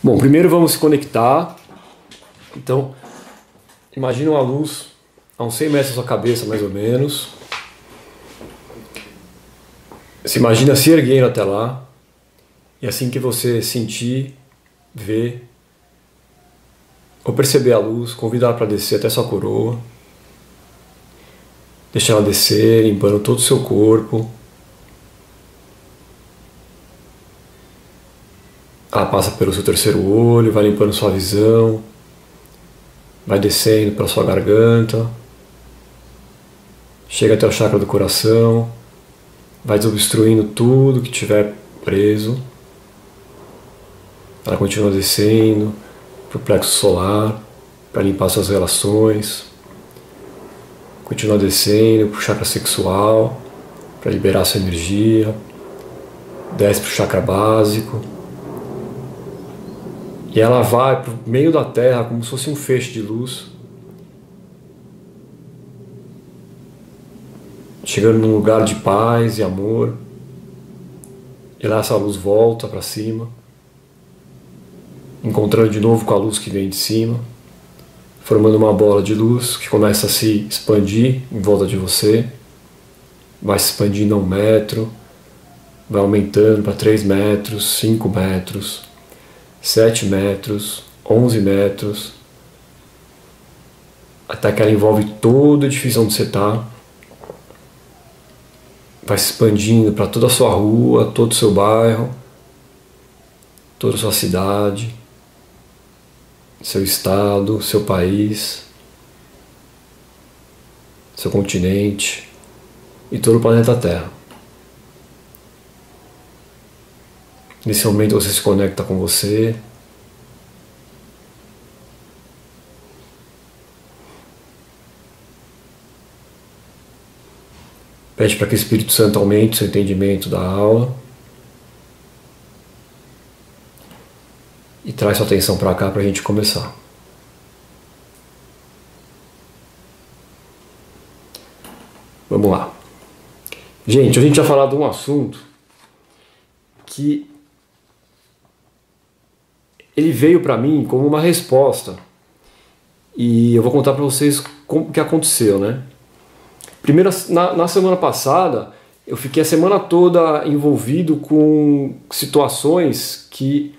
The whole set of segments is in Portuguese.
Bom, primeiro vamos se conectar. Então, imagina uma luz a uns 100 metros da sua cabeça, mais ou menos. Se imagina se erguendo até lá. E assim que você sentir, ver ou perceber a luz, convida ela para descer até sua coroa. Deixa ela descer, limpando todo o seu corpo. Ela passa pelo seu terceiro olho, vai limpando sua visão, vai descendo para sua garganta, chega até o chakra do coração, vai desobstruindo tudo que tiver preso. Ela continua descendo para o plexo solar, para limpar suas relações. Continua descendo para o chakra sexual, para liberar sua energia. Desce para o chakra básico. E ela vai para o meio da Terra como se fosse um feixe de luz, chegando num lugar de paz e amor. E lá essa luz volta para cima, encontrando de novo com a luz que vem de cima, formando uma bola de luz que começa a se expandir em volta de você. Vai se expandindo a 1 metro, vai aumentando para 3 metros, 5 metros, 7 metros, 11 metros, até que ela envolve todo o edifício onde você está. Vai se expandindo para toda a sua rua, todo o seu bairro, toda a sua cidade, seu estado, seu país, seu continente e todo o planeta Terra. Nesse momento você se conecta com você. Pede para que o Espírito Santo aumente seu entendimento da aula. E traz sua atenção para cá para a gente começar. Vamos lá. Gente, a gente vai falar de um assunto que ele veio para mim como uma resposta. E eu vou contar para vocês o que aconteceu, né? Primeiro, na semana passada, eu fiquei a semana toda envolvido com situações que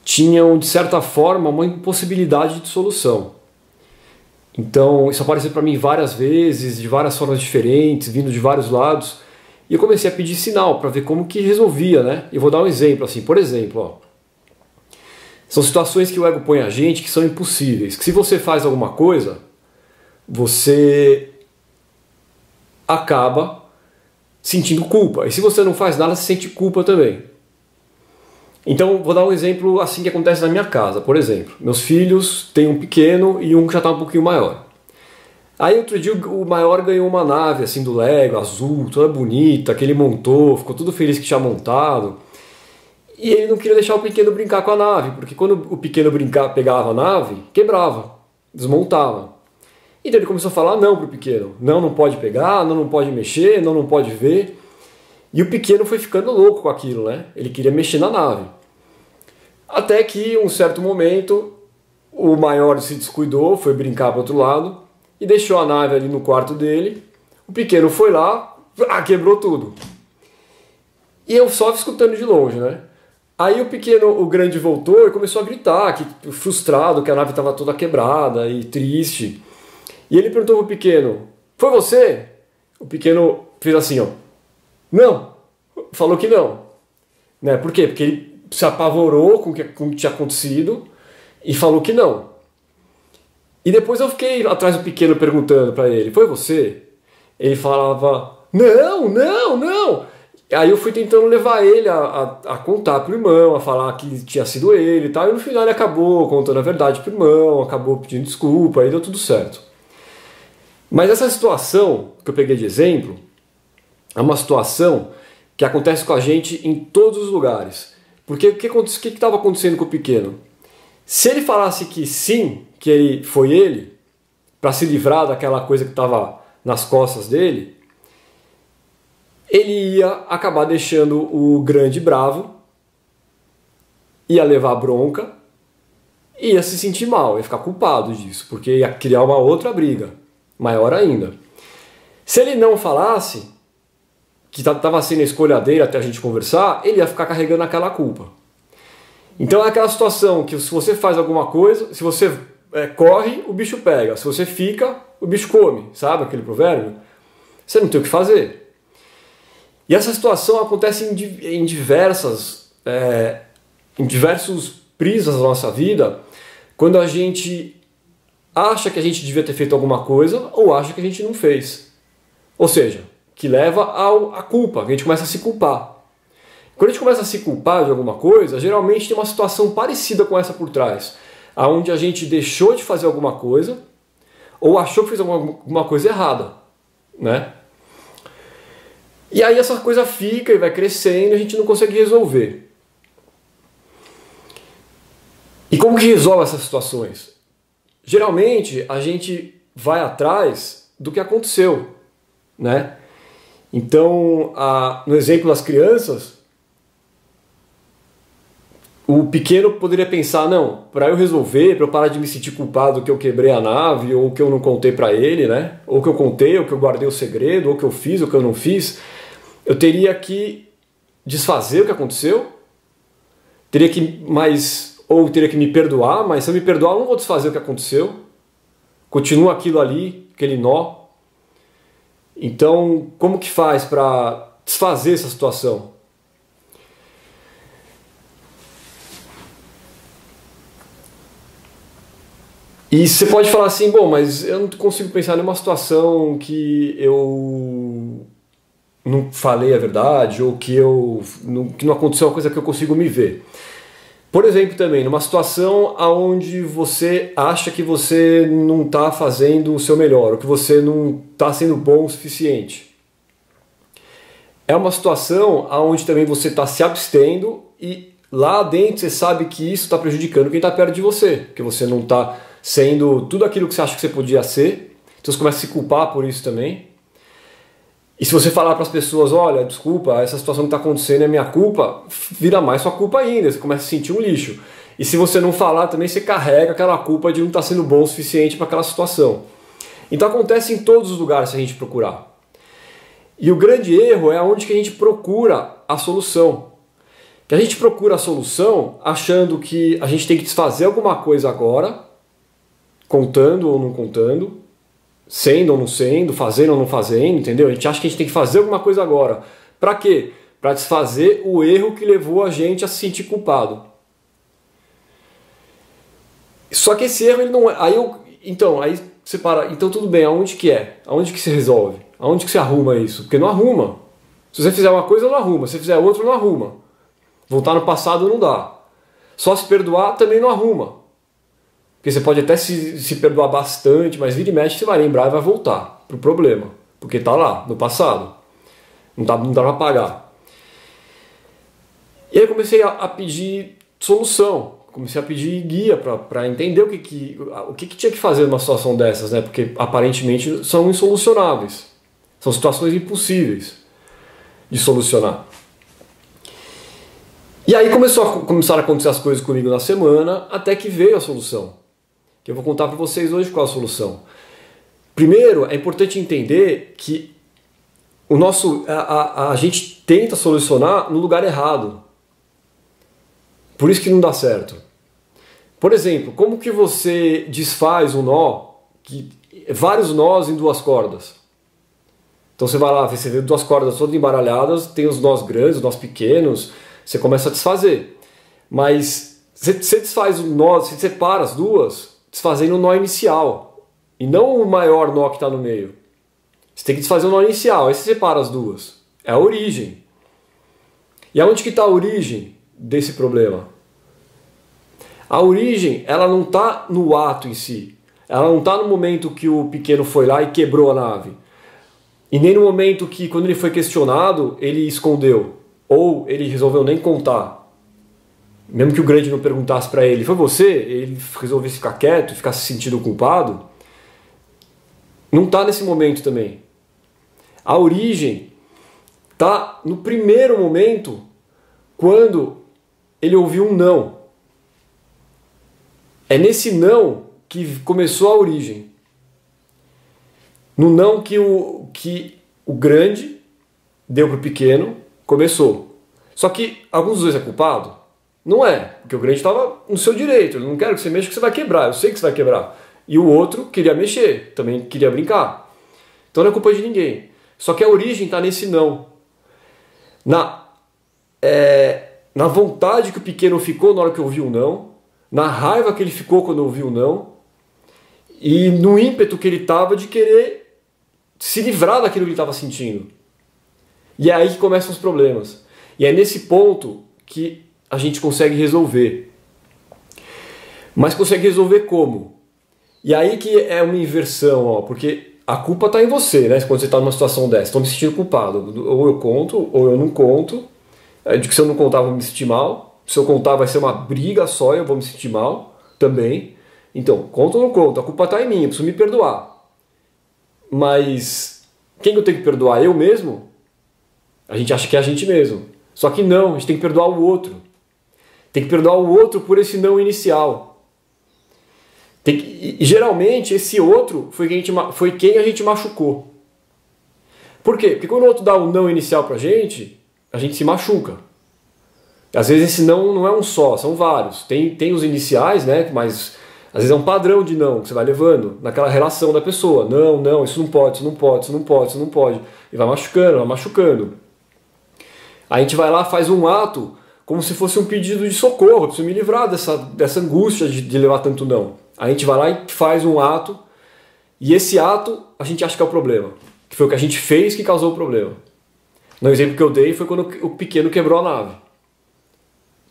tinham, de certa forma, uma impossibilidade de solução. Então, isso apareceu para mim várias vezes, de várias formas diferentes, vindo de vários lados, e eu comecei a pedir sinal para ver como que resolvia, né? Eu vou dar um exemplo, assim, por exemplo, ó. São situações que o ego põe a gente que são impossíveis, que se você faz alguma coisa, você acaba sentindo culpa, e se você não faz nada, você sente culpa também. Então, vou dar um exemplo assim que acontece na minha casa. Por exemplo, meus filhos têm um pequeno e um que já está um pouquinho maior. Aí outro dia o maior ganhou uma nave assim do Lego, azul, toda bonita, que ele montou, ficou tudo feliz que tinha montado. E ele não queria deixar o pequeno brincar com a nave, porque quando o pequeno pegava a nave, quebrava, desmontava. Então ele começou a falar não pro pequeno. Não, não pode pegar, não pode mexer, não pode ver. E o pequeno foi ficando louco com aquilo, né? Ele queria mexer na nave. Até que, em um certo momento, o maior se descuidou, foi brincar para o outro lado e deixou a nave ali no quarto dele. O pequeno foi lá, quebrou tudo. E eu só escutando de longe, né? Aí o grande voltou e começou a gritar, frustrado, que a nave estava toda quebrada e triste. E ele perguntou pro pequeno, foi você? O pequeno fez assim, ó. Não, falou que não. Né? Por quê? Porque ele se apavorou com o que tinha acontecido e falou que não. E depois eu fiquei atrás do pequeno perguntando para ele, foi você? Ele falava, não. Aí eu fui tentando levar ele a contar pro irmão, a falar que tinha sido ele e tal, e no final ele acabou contando a verdade pro irmão, acabou pedindo desculpa, aí deu tudo certo. Mas essa situação que eu peguei de exemplo é uma situação que acontece com a gente em todos os lugares. Porque o que estava acontecendo com o pequeno? Se ele falasse que sim, que foi ele, para se livrar daquela coisa que estava nas costas dele, ele ia acabar deixando o grande bravo, ia levar bronca, ia se sentir mal, ia ficar culpado disso, porque ia criar uma outra briga, maior ainda. Se ele não falasse, que estava sendo a escolha dele até a gente conversar, ele ia ficar carregando aquela culpa. Então é aquela situação que se você faz alguma coisa, se você corre, o bicho pega, se você fica, o bicho come, sabe aquele provérbio? Você não tem o que fazer. E essa situação acontece em diversos prismas da nossa vida, quando a gente acha que a gente devia ter feito alguma coisa ou acha que a gente não fez. Ou seja, que leva à culpa, que a gente começa a se culpar. Quando a gente começa a se culpar de alguma coisa, geralmente tem uma situação parecida com essa por trás, onde a gente deixou de fazer alguma coisa ou achou que fez alguma coisa errada, né? E aí essa coisa fica e vai crescendo e a gente não consegue resolver. E como que resolve essas situações? Geralmente a gente vai atrás do que aconteceu, né? Então, no exemplo das crianças, o pequeno poderia pensar, não, para eu resolver, para eu parar de me sentir culpado que eu quebrei a nave, ou que eu não contei para ele, né? Ou que eu contei, ou que eu guardei o segredo, ou que eu fiz, ou que eu não fiz, eu teria que desfazer o que aconteceu, teria que me perdoar, mas se eu me perdoar eu não vou desfazer o que aconteceu, continua aquilo ali, aquele nó. Então, como que faz para desfazer essa situação? E você pode falar assim, bom, mas eu não consigo pensar numa situação que eu não falei a verdade ou que não aconteceu uma coisa que eu consigo me ver. Por exemplo, também, numa situação onde você acha que você não está fazendo o seu melhor, ou que você não está sendo bom o suficiente. É uma situação onde também você está se abstendo e lá dentro você sabe que isso está prejudicando quem está perto de você, que você não está sendo tudo aquilo que você acha que você podia ser, então você começa a se culpar por isso também. E se você falar para as pessoas, olha, desculpa, essa situação que está acontecendo é minha culpa, vira mais sua culpa ainda, você começa a sentir um lixo. E se você não falar também, você carrega aquela culpa de não estar sendo bom o suficiente para aquela situação. Então acontece em todos os lugares se a gente procurar. E o grande erro é onde que a gente procura a solução. Que a gente procura a solução achando que a gente tem que desfazer alguma coisa agora, contando ou não contando, sendo ou não sendo, fazendo ou não fazendo, entendeu? A gente acha que a gente tem que fazer alguma coisa agora. Para quê? Para desfazer o erro que levou a gente a se sentir culpado. Só que esse erro, ele não é... Aí você para, então tudo bem, aonde que é? Aonde que se resolve? Aonde que se arruma isso? Porque não arruma. Se você fizer uma coisa, não arruma. Se você fizer outra, não arruma. Voltar no passado não dá. Só se perdoar também não arruma. Porque você pode até se perdoar bastante, mas vira e mexe você vai lembrar e vai voltar pro problema. Porque está lá, no passado. Não dá para apagar. E aí eu comecei a pedir solução. Comecei a pedir guia para entender o que tinha que fazer numa situação dessas, né? Porque aparentemente são insolucionáveis. São situações impossíveis de solucionar. E aí começaram a acontecer as coisas comigo na semana, até que veio a solução. Que eu vou contar para vocês hoje qual é a solução. Primeiro, é importante entender que a gente tenta solucionar no lugar errado. Por isso que não dá certo. Por exemplo, como que você desfaz um nó, vários nós em duas cordas? Então você vai lá, você vê duas cordas todas embaralhadas, tem os nós grandes, os nós pequenos, você começa a desfazer. Mas você desfaz o nó, você separa as duas, desfazendo o nó inicial, e não o maior nó que está no meio. Você tem que desfazer o nó inicial, aí você separa as duas. É a origem. E aonde que está a origem desse problema? A origem, ela não está no ato em si. Ela não está no momento que o pequeno foi lá e quebrou a nave. E nem no momento que, quando ele foi questionado, ele escondeu. Ou ele resolveu nem contar. Mesmo que o grande não perguntasse para ele, foi você? Ele resolvesse ficar quieto, ficar se sentindo culpado. Não está nesse momento também. A origem está no primeiro momento, quando ele ouviu um não. É nesse não que começou a origem. No não que o grande deu para o pequeno, começou. Só que alguns dos dois é culpado? Não é, porque o grande estava no seu direito. Eu não quero que você mexa, que você vai quebrar. Eu sei que você vai quebrar. E o outro queria mexer, também queria brincar. Então não é culpa de ninguém. Só que a origem está nesse não. Na vontade que o pequeno ficou na hora que ouviu o não, na raiva que ele ficou quando ouviu o não, e no ímpeto que ele estava de querer se livrar daquilo que ele estava sentindo. E é aí que começam os problemas. E é nesse ponto que a gente consegue resolver. Mas consegue resolver como? E aí que é uma inversão, ó, porque a culpa está em você, né? Quando você está numa situação dessa, estou me sentindo culpado. Ou eu conto, ou eu não conto. De que se eu não contar, eu vou me sentir mal. Se eu contar, vai ser uma briga só, eu vou me sentir mal também. Então, conto ou não conto? A culpa está em mim, eu preciso me perdoar. Mas quem que eu tenho que perdoar? Eu mesmo? A gente acha que é a gente mesmo. Só que não, a gente tem que perdoar o outro. Tem que perdoar o outro por esse não inicial. E geralmente esse outro foi quem a gente machucou. Por quê? Porque quando o outro dá um não inicial pra gente se machuca. Às vezes esse não é um só, são vários. Tem os iniciais, né? Mas às vezes é um padrão de não que você vai levando naquela relação da pessoa. Não, isso não pode, isso não pode, isso não pode, isso não pode. E vai machucando, vai machucando. Aí a gente vai lá, faz um ato como se fosse um pedido de socorro, eu preciso me livrar dessa angústia de levar tanto não. Aí a gente vai lá e faz um ato, e esse ato a gente acha que é o problema. Que foi o que a gente fez que causou o problema. No exemplo que eu dei foi quando o pequeno quebrou a nave.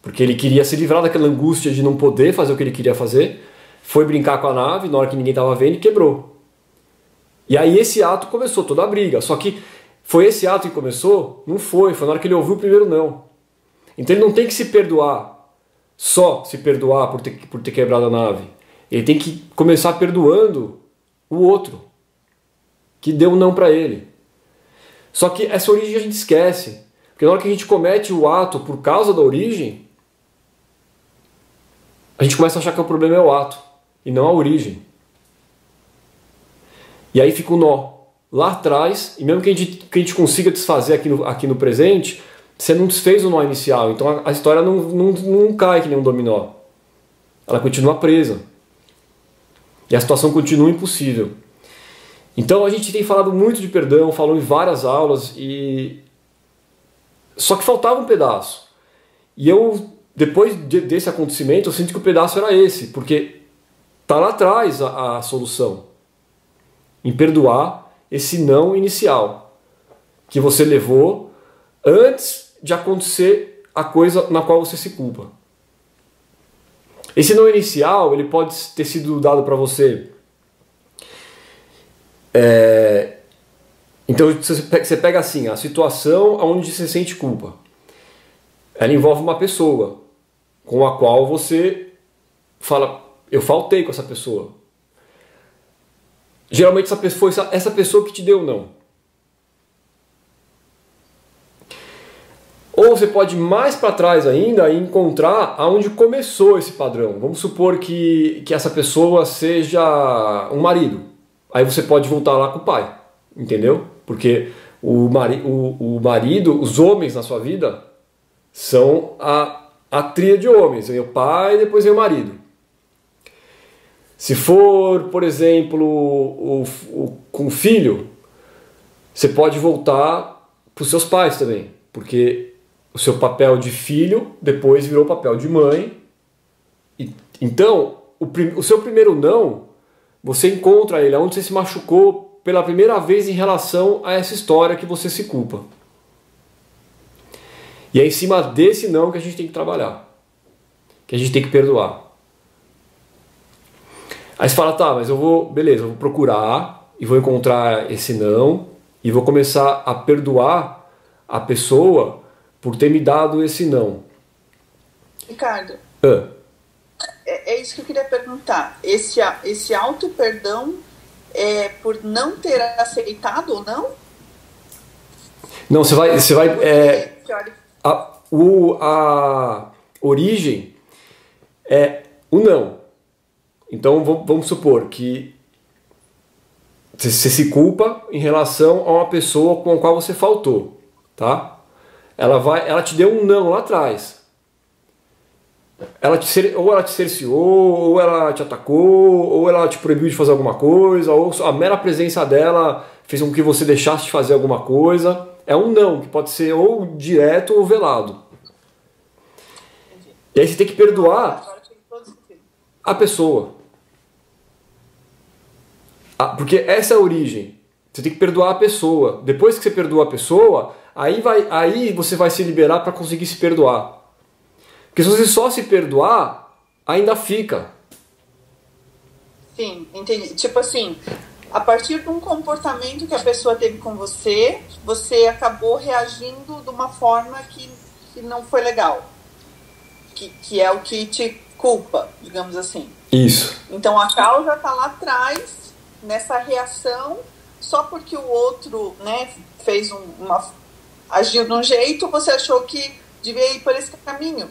Porque ele queria se livrar daquela angústia de não poder fazer o que ele queria fazer, foi brincar com a nave, na hora que ninguém estava vendo, e quebrou. E aí esse ato começou toda a briga. Só que foi esse ato que começou? Não foi na hora que ele ouviu o primeiro não. Então ele não tem que se perdoar, só se perdoar por ter quebrado a nave. Ele tem que começar perdoando o outro, que deu um não para ele. Só que essa origem a gente esquece. Porque na hora que a gente comete o ato por causa da origem, a gente começa a achar que o problema é o ato, e não a origem. E aí fica o nó lá atrás, e mesmo que a gente consiga desfazer aqui no presente, você não desfez o nó inicial, então a história não cai que nem um dominó. Ela continua presa. E a situação continua impossível. Então a gente tem falado muito de perdão, falou em várias aulas, só que faltava um pedaço. E depois desse acontecimento, eu sinto que o pedaço era esse, porque está lá atrás a solução. Em perdoar esse não inicial que você levou antes de acontecer a coisa na qual você se culpa. Esse não inicial, ele pode ter sido dado para você. Então você pega assim, a situação onde você sente culpa. Ela envolve uma pessoa com a qual você fala, eu faltei com essa pessoa. Geralmente foi essa pessoa que te deu não. Ou você pode ir mais para trás ainda e encontrar aonde começou esse padrão. Vamos supor que essa pessoa seja um marido. Aí você pode voltar lá com o pai, entendeu? Porque o marido, os homens na sua vida, são a tríade de homens. Vem o pai e depois vem o marido. Se for, por exemplo, com o filho, você pode voltar para os seus pais também. Porque o seu papel de filho depois virou papel de mãe. Então, o seu primeiro não, você encontra ele onde você se machucou pela primeira vez em relação a essa história que você se culpa. E é em cima desse não que a gente tem que trabalhar. Que a gente tem que perdoar. Aí você fala, tá, mas eu vou procurar e vou encontrar esse não e vou começar a perdoar a pessoa por ter me dado esse não. Ricardo, é isso que eu queria perguntar. Esse auto-perdão é por não ter aceitado ou não? Não, você vai a origem é o não. Então vamos supor que você se culpa em relação a uma pessoa com a qual você faltou, tá? Ela te deu um não lá atrás. Ou ela te cerceou, ou ela te atacou, ou ela te proibiu de fazer alguma coisa, ou a mera presença dela fez com que você deixasse de fazer alguma coisa. É um não, que pode ser ou direto ou velado. E aí você tem que perdoar a pessoa. Porque essa é a origem. Você tem que perdoar a pessoa. Depois que você perdoa a pessoa, aí você vai se liberar para conseguir se perdoar. Porque se você só se perdoar, ainda fica. Sim, entendi. Tipo assim, a partir de um comportamento que a pessoa teve com você, você acabou reagindo de uma forma que não foi legal. Que é o que te culpa, digamos assim. Isso. Então a causa está lá atrás, nessa reação, só porque o outro, né, agiu de um jeito, você achou que devia ir por esse caminho.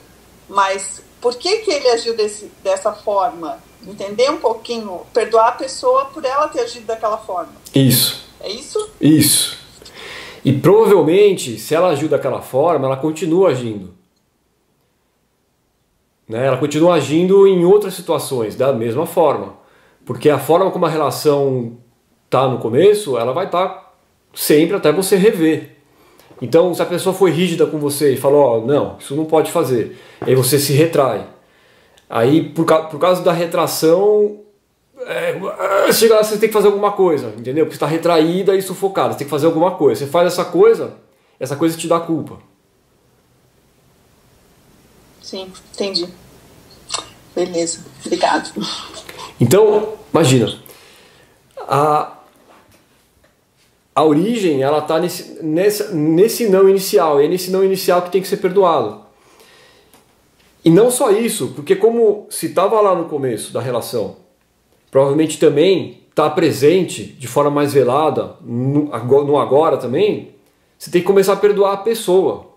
Mas por que ele agiu dessa forma? Entender um pouquinho, perdoar a pessoa por ela ter agido daquela forma. Isso. É isso? Isso. E provavelmente, se ela agiu daquela forma, ela continua agindo. Né? Ela continua agindo em outras situações, da mesma forma. Porque a forma como a relação está no começo, ela vai estar sempre até você rever. Então, se a pessoa foi rígida com você e falou, não, isso não pode fazer, aí você se retrai. Aí, por causa da retração, chega lá, você tem que fazer alguma coisa, entendeu? Porque você está retraída e sufocada, você tem que fazer alguma coisa. Você faz essa coisa te dá culpa. Sim, entendi. Beleza, obrigado. Então, imagina, a origem, ela está nesse não inicial, é nesse não inicial que tem que ser perdoado. E não só isso, porque como se estava lá no começo da relação, provavelmente também está presente de forma mais velada, no agora também, você tem que começar a perdoar a pessoa.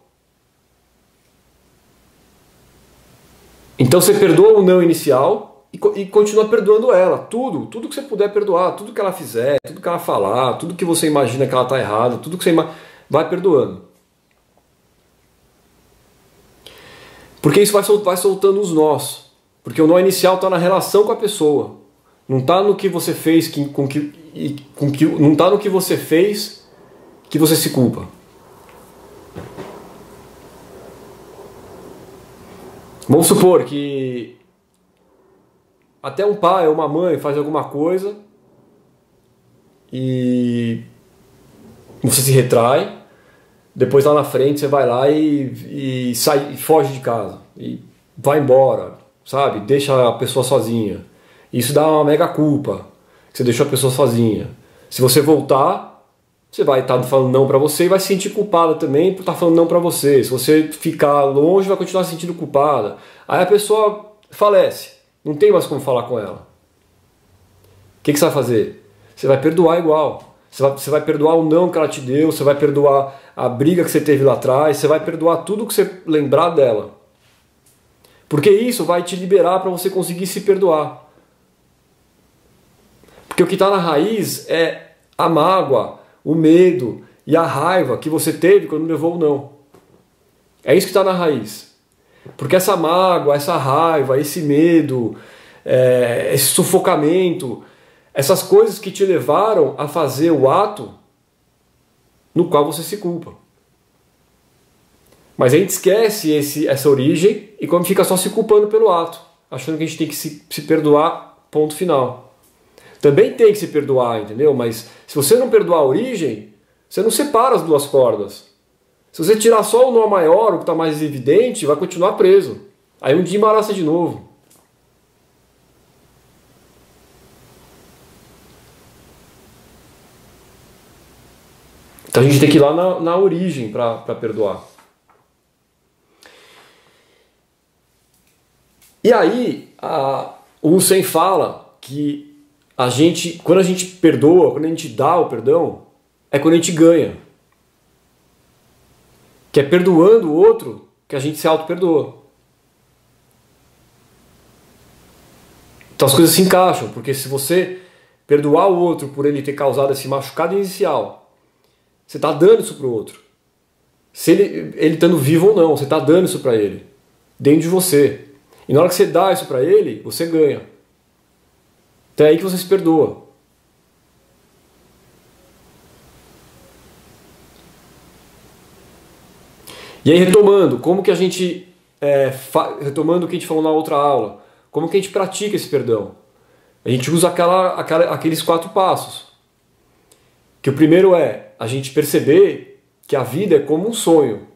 Então você perdoa o não inicial e continua perdoando ela. Tudo que você puder perdoar, tudo que ela fizer, tudo que ela falar, tudo que você imagina que ela está errada, tudo que você vai perdoando. Porque isso vai soltando os nós. Porque o nó inicial está na relação com a pessoa. Não está no que você fez, não está no que você fez que você se culpa. Vamos supor que até um pai ou uma mãe faz alguma coisa e você se retrai, depois lá na frente você vai lá e sai, e foge de casa, e vai embora, sabe? Deixa a pessoa sozinha. Isso dá uma mega culpa, que você deixou a pessoa sozinha. Se você voltar, você vai estar falando não pra você e vai se sentir culpada também por estar falando não pra você. Se você ficar longe, vai continuar se sentindo culpada. Aí a pessoa falece, não tem mais como falar com ela. O que você vai fazer? Você vai perdoar igual. Você vai perdoar o não que ela te deu, você vai perdoar a briga que você teve lá atrás, você vai perdoar tudo que você lembrar dela. Porque isso vai te liberar para você conseguir se perdoar. Porque o que está na raiz é a mágoa, o medo e a raiva que você teve quando levou o não. É isso que está na raiz. Porque essa mágoa, essa raiva, esse medo, esse sufocamento, essas coisas que te levaram a fazer o ato no qual você se culpa. Mas a gente esquece essa origem e quando fica só se culpando pelo ato, achando que a gente tem que se perdoar, ponto final. Também tem que se perdoar, entendeu? Mas se você não perdoar a origem, você não separa as duas cordas. Se você tirar só o nó maior, o que está mais evidente, vai continuar preso. Aí um dia embaraça de novo. Então a gente tem que ir lá na origem para perdoar. E aí, o Husserl fala que quando a gente perdoa, quando a gente dá o perdão, é quando a gente ganha. Que é perdoando o outro que a gente se auto-perdoa. Então as coisas se encaixam, porque se você perdoar o outro por ele ter causado esse machucado inicial, você está dando isso para o outro. Se ele estando vivo ou não, você está dando isso para ele, dentro de você. E na hora que você dá isso para ele, você ganha. Então é aí que você se perdoa. E aí retomando, como que a gente, retomando o que a gente falou na outra aula, como que a gente pratica esse perdão? A gente usa aqueles 4 passos. Que o primeiro é a gente perceber que a vida é como um sonho.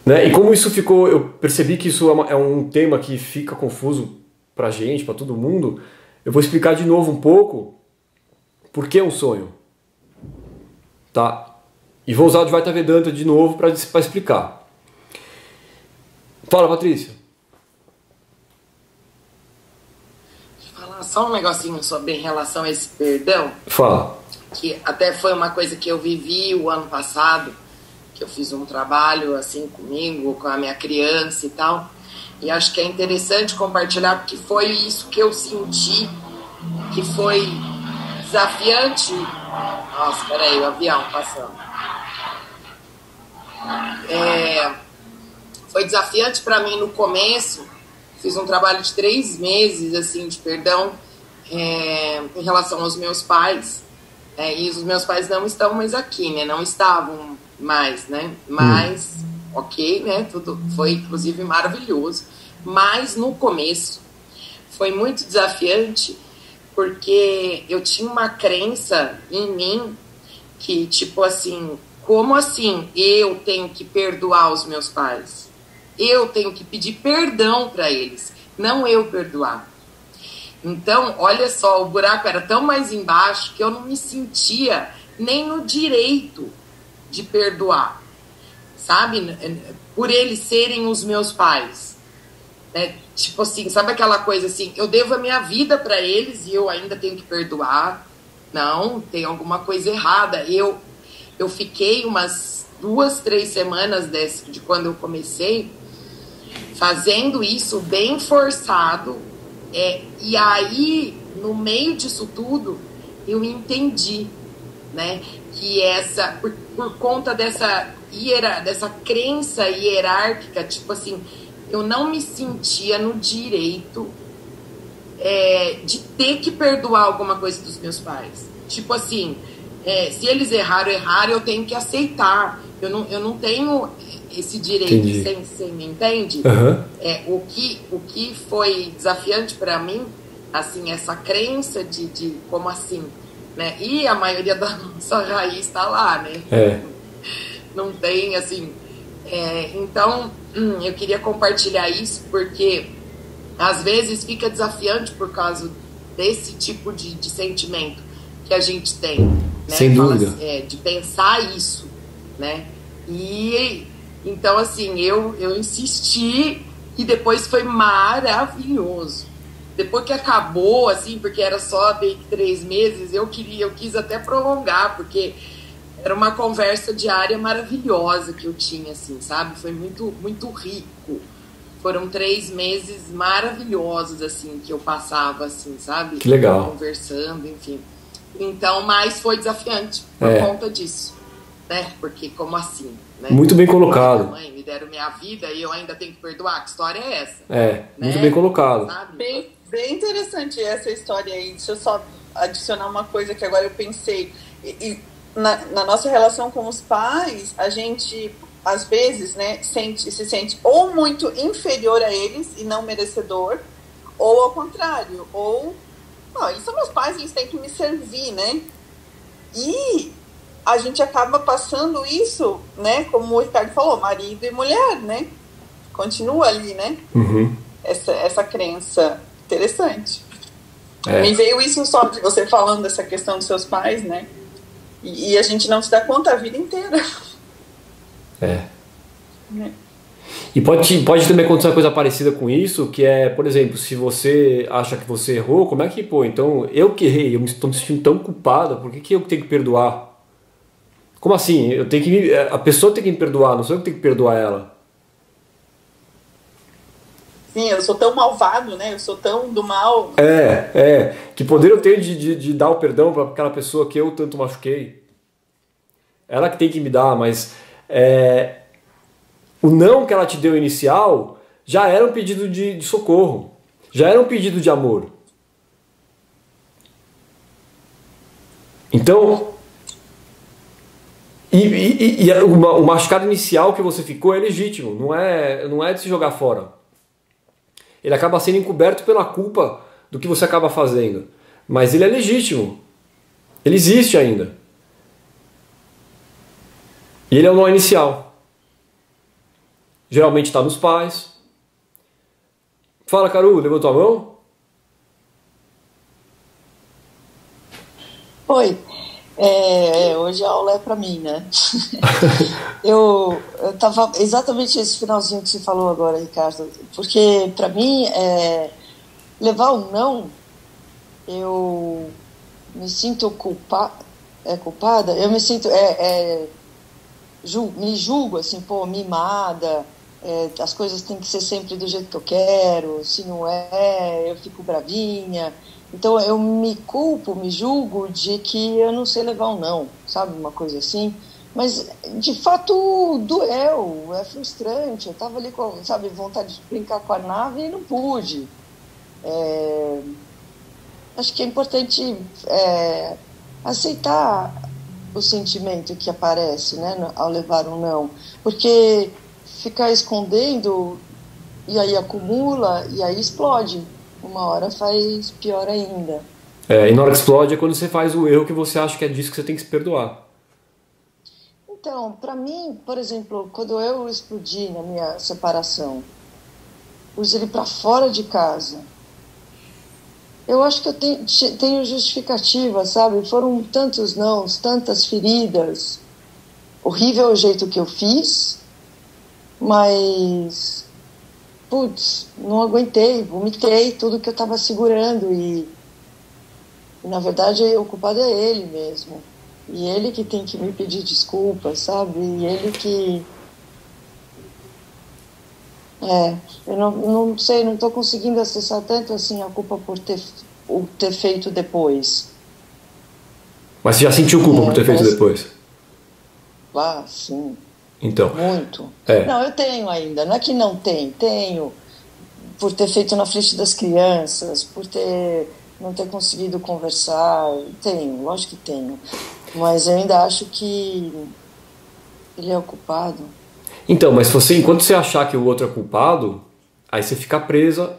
Né? E como isso ficou, eu percebi que isso é um tema que fica confuso pra gente, pra todo mundo, eu vou explicar de novo um pouco por que é um sonho. Tá? E vou usar o Advaita Vedanta de novo para explicar. Fala, Patrícia. Deixa eu falar só um negocinho sobre em relação a esse perdão. Fala. Que até foi uma coisa que eu vivi o ano passado, que eu fiz um trabalho assim comigo, com a minha criança e tal. E acho que é interessante compartilhar, porque foi isso que eu senti, que foi desafiante. Nossa, peraí, o avião passando. Foi desafiante para mim no começo. Fiz um trabalho de 3 meses assim de perdão em relação aos meus pais. E os meus pais não estão mais aqui, né? Não estavam mais, né? Mas, ok, né? Tudo foi inclusive maravilhoso. Mas no começo foi muito desafiante, porque eu tinha uma crença em mim que, tipo assim, como assim eu tenho que perdoar os meus pais? Eu tenho que pedir perdão para eles, não eu perdoar. Então, olha só, o buraco era tão mais embaixo que eu não me sentia nem no direito de perdoar, sabe? Por eles serem os meus pais. Né? Tipo assim, sabe aquela coisa assim, eu devo a minha vida para eles e eu ainda tenho que perdoar? Não, tem alguma coisa errada. Eu fiquei umas 2, 3 semanas de quando eu comecei fazendo isso bem forçado, e aí no meio disso tudo eu entendi, né, que por conta dessa crença hierárquica, tipo assim, eu não me sentia no direito de ter que perdoar alguma coisa dos meus pais. Tipo assim, se eles erraram, eu tenho que aceitar. Eu não tenho esse direito, você me entende? Uhum. O que foi desafiante para mim, assim, essa crença de como assim, né? E a maioria da nossa raiz está lá, né? Não tem, assim... então, eu queria compartilhar isso, porque às vezes fica desafiante por causa desse tipo de sentimento que a gente tem, né? Sem dúvida. De pensar isso, né? E então, assim, eu insisti e depois foi maravilhoso. Depois que acabou, assim, porque era só 3 meses, eu quis até prolongar, porque era uma conversa diária maravilhosa que eu tinha, assim, sabe? Foi muito, muito rico. Foram 3 meses maravilhosos, assim, que eu passava, assim, sabe? Que legal. Conversando, enfim. Então, mas foi desafiante por conta disso, né? Porque como assim, né? Muito bem colocado. Minha mãe me deram minha vida e eu ainda tenho que perdoar. Que história é essa? Muito bem colocado. Sabe? Bem interessante essa história aí. Deixa eu só adicionar uma coisa que agora eu pensei. Na nossa relação com os pais, a gente, às vezes, né, se sente ou muito inferior a eles e não merecedor, ou ao contrário, ou eles são meus pais, eles têm que me servir, né? E a gente acaba passando isso, né? Como o Ricardo falou, marido e mulher, né? Continua ali, né? Uhum. Essa crença interessante. Me veio isso só de você falando dessa questão dos seus pais, né? E a gente não se dá conta a vida inteira. Né? E pode também acontecer uma coisa parecida com isso, que é, por exemplo, se você acha que você errou, como é que, então, eu que errei, eu estou me sentindo tão culpada, por que eu tenho que perdoar? Como assim? A pessoa tem que me perdoar, não sou eu que tenho que perdoar ela. assim, eu sou tão malvado, né? Eu sou tão do mal. Que poder eu tenho de dar o perdão para aquela pessoa que eu tanto machuquei? Ela que tem que me dar, mas o não que ela te deu inicial já era um pedido de socorro, já era um pedido de amor. Então, o machucado inicial que você ficou é legítimo, não é de se jogar fora. Ele acaba sendo encoberto pela culpa do que você acaba fazendo, mas ele é legítimo, ele existe ainda. E ele é o nó inicial. Geralmente está nos pais. Fala, Caru, levantou a mão? Oi, hoje a aula é para mim, né? eu tava exatamente esse finalzinho que você falou agora, Ricardo, porque para mim levar um não, eu me sinto culpada, eu me sinto me julgo assim, pô, mimada, as coisas têm que ser sempre do jeito que eu quero, se não eu fico bravinha. Então eu me culpo, me julgo de que eu não sei levar um não, sabe, uma coisa assim. Mas de fato doeu, é frustrante. Eu estava ali com, sabe, vontade de brincar com a nave e não pude. Acho que é importante aceitar o sentimento que aparece, né, ao levar um não, porque ficar escondendo e aí acumula e aí explode. Uma hora faz pior ainda. E na hora que explode é quando você faz o erro que você acha que é disso que você tem que se perdoar. Então, para mim, por exemplo, quando eu explodi na minha separação, pus ele para fora de casa. Eu acho que eu tenho justificativa, sabe? Foram tantos nãos, tantas feridas. Horrível o jeito que eu fiz, mas putz, não aguentei, vomitei tudo que eu estava segurando e na verdade o culpado é ele mesmo. E ele que tem que me pedir desculpas, sabe? E ele que... eu não sei, não estou conseguindo acessar tanto assim a culpa por ter feito depois. Mas você já sentiu culpa por ter feito depois? Ah, sim. Então. Muito. Não, eu tenho ainda, não é que não tenho por ter feito na frente das crianças, por não ter conseguido conversar, tenho, lógico que tenho, mas eu ainda acho que ele é o culpado. Então, mas enquanto você achar que o outro é culpado, aí você fica presa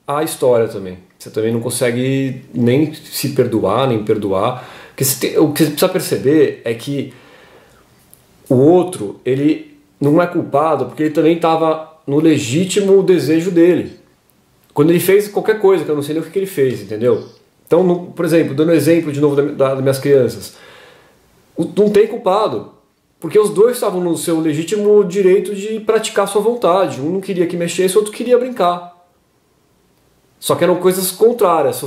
à história também. Você também não consegue nem se perdoar, nem perdoar. Porque o que você precisa perceber é que o outro, ele não é culpado porque ele também estava no legítimo desejo dele. Quando ele fez qualquer coisa, que eu não sei nem o que ele fez, entendeu? Então, por exemplo, dando exemplo de novo das minhas crianças, não tem culpado, porque os dois estavam no seu legítimo direito de praticar sua vontade. Um não queria que mexesse, o outro queria brincar. Só que eram coisas contrárias.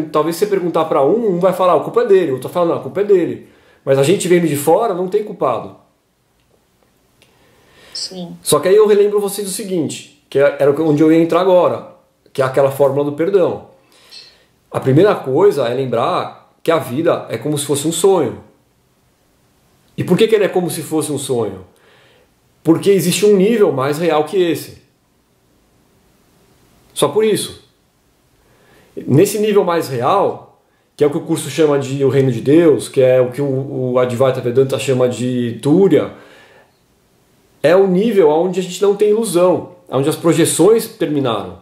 Talvez você perguntar para um vai falar, a culpa é dele, o outro vai falar, não, a culpa é dele. Mas a gente vendo de fora não tem culpado. Sim. Só que aí eu relembro vocês o seguinte, que era onde eu ia entrar agora, que é aquela fórmula do perdão. A primeira coisa é lembrar que a vida é como se fosse um sonho. E por que ele é como se fosse um sonho? Porque existe um nível mais real que esse. Só por isso. Nesse nível mais real, que é o que o curso chama de o reino de Deus, que é o que o Advaita Vedanta chama de Turiya, é o nível onde a gente não tem ilusão, onde as projeções terminaram.